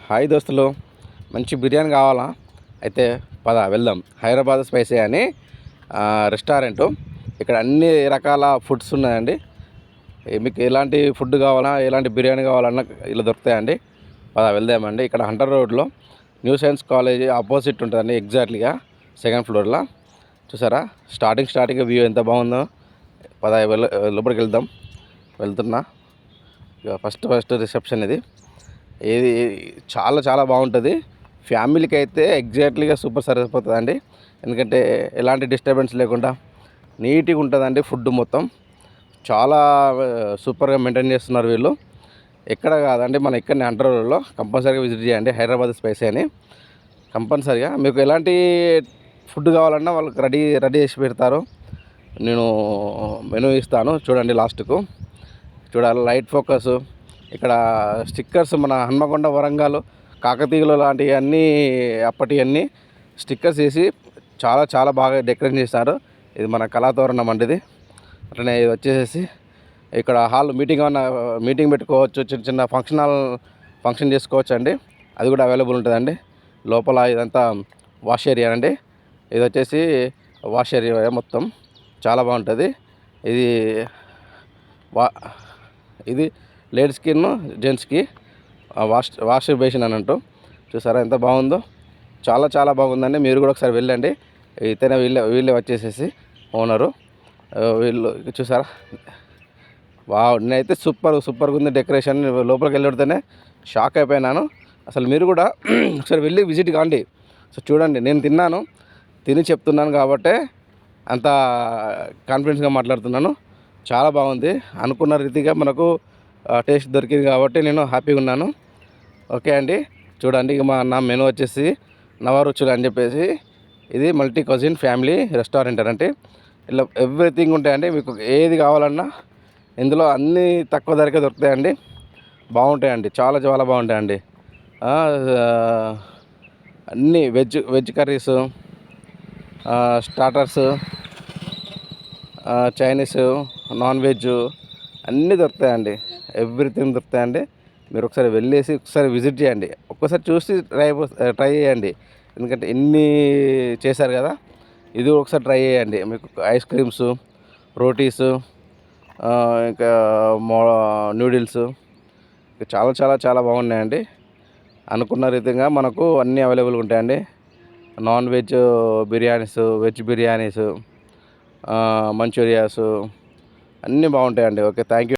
Hi దోస్తులు, మంచి బిర్యానీ కావాలా? అయితే పద వెళ్దాం. హైదరాబాద్ స్పైసీ అని రెస్టారెంటు. ఇక్కడ అన్ని రకాల ఫుడ్స్ ఉన్నాయండి. మీకు ఎలాంటి ఫుడ్ కావాలా, ఎలాంటి బిర్యానీ కావాలన్నా ఇలా దొరుకుతాయండి. పద వెళ్దామండి. ఇక్కడ హంటర్ రోడ్లో న్యూ సైన్స్ కాలేజ్ ఆపోజిట్ ఉంటుందండి, ఎగ్జాక్ట్లీగా సెకండ్ ఫ్లోర్లో. చూసారా స్టార్టింగ్ వ్యూ ఎంత బాగుందో. పద లోపలికి వెళ్తున్నా. ఫస్ట్ రిసెప్షన్ ఇది చాలా బాగుంటుంది. ఫ్యామిలీకి అయితే ఎగ్జాక్ట్లీగా సూపర్ సరిపోతుందండి. ఎందుకంటే ఎలాంటి డిస్టర్బెన్స్ లేకుండా నీట్గా ఉంటుందండి. ఫుడ్ మొత్తం చాలా సూపర్గా మెయింటైన్ చేస్తున్నారు వీళ్ళు. ఎక్కడ కాదండి, మన ఇక్కడనే హంటర్ రోడ్లో. కంపల్సరీగా విజిట్ చేయండి హైదరాబాద్ స్పైసీ అని. కంపల్సరీగా మీకు ఎలాంటి ఫుడ్ కావాలన్నా వాళ్ళకి రెడీ చేసి పెడతారు. నేను మెనూ ఇస్తాను, చూడండి లాస్ట్కు. చూడాలి లైట్ ఫోకస్. ఇక్కడ స్టిక్కర్స్ మన హన్మకొండ, వరంగల్, కాకతీయులు లాంటివి అన్నీ అప్పటివన్నీ స్టిక్కర్స్ వేసి చాలా బాగా డెకరేట్ చేశారు. ఇది మన కళాతోరణం అండి ఇది. అట్లనే ఇది వచ్చేసి ఇక్కడ హాల్ మీటింగ్ పెట్టుకోవచ్చు, చిన్న ఫంక్షన్ చేసుకోవచ్చు అండి. అది కూడా అవైలబుల్ ఉంటుందండి. లోపల ఇదంతా వాష్ ఏరియా అండి. ఇది వచ్చేసి వాష్ ఏరియా మొత్తం చాలా బాగుంటుంది. ఇది లేడీస్కి, జెంట్స్కి వాష్ బేసిన్ అని అంటూ. చూసారా ఎంత బాగుందో. చాలా బాగుందండి. మీరు కూడా ఒకసారి వెళ్ళండి. ఇతనే వీళ్ళే వచ్చేసేసి ఓనరు వీళ్ళు. చూసారా నేనైతే సూపర్గా ఉంది డెకరేషన్. లోపలికి వెళ్ళితేనే షాక్ అయిపోయినాను. అసలు మీరు కూడా ఒకసారి వెళ్ళి విజిట్ కాండి. సో చూడండి, నేను తిని చెప్తున్నాను కాబట్టి అంత కాన్ఫిడెన్స్గా మాట్లాడుతున్నాను. చాలా బాగుంది. అనుకున్న రీతిగా మనకు టేస్ట్ దొరికింది కాబట్టి నేను హ్యాపీగా ఉన్నాను. ఓకే అండి, చూడండి. ఇక నా మెనూ వచ్చేసి నవరుచులు అని చెప్పేసి. ఇది మల్టీ కజిన్ ఫ్యామిలీ రెస్టారెంట్ అంటే ఇలా ఎవ్రీథింగ్ ఉంటాయండి. మీకు ఏది కావాలన్నా ఇందులో అన్నీ తక్కువ ధరకే దొరుకుతాయండి. బాగుంటాయండి, చాలా బాగుంటాయండి. అన్నీ veg curries, starters, Chinese, non veg అన్నీ దొరుకుతాయండి. ఎవ్రీథింగ్ దొరుకుతాయండి. మీరు ఒకసారి వెళ్ళేసి ఒకసారి విజిట్ చేయండి. ఒక్కసారి చూసి ట్రై చేయండి. ఎందుకంటే ఇన్ని చేశారు కదా, ఇది ఒకసారి ట్రై చేయండి. మీకు ఐస్ క్రీమ్స్, రోటీస్, ఇంకా నూడిల్స్ చాలా బాగున్నాయండి. అనుకున్న రీతిగా మనకు అన్నీ అవైలబుల్గా ఉంటాయండి. Non veg biryanis, veg biryanis, manchurias అన్నీ బాగుంటాయండి. Okay, thank you.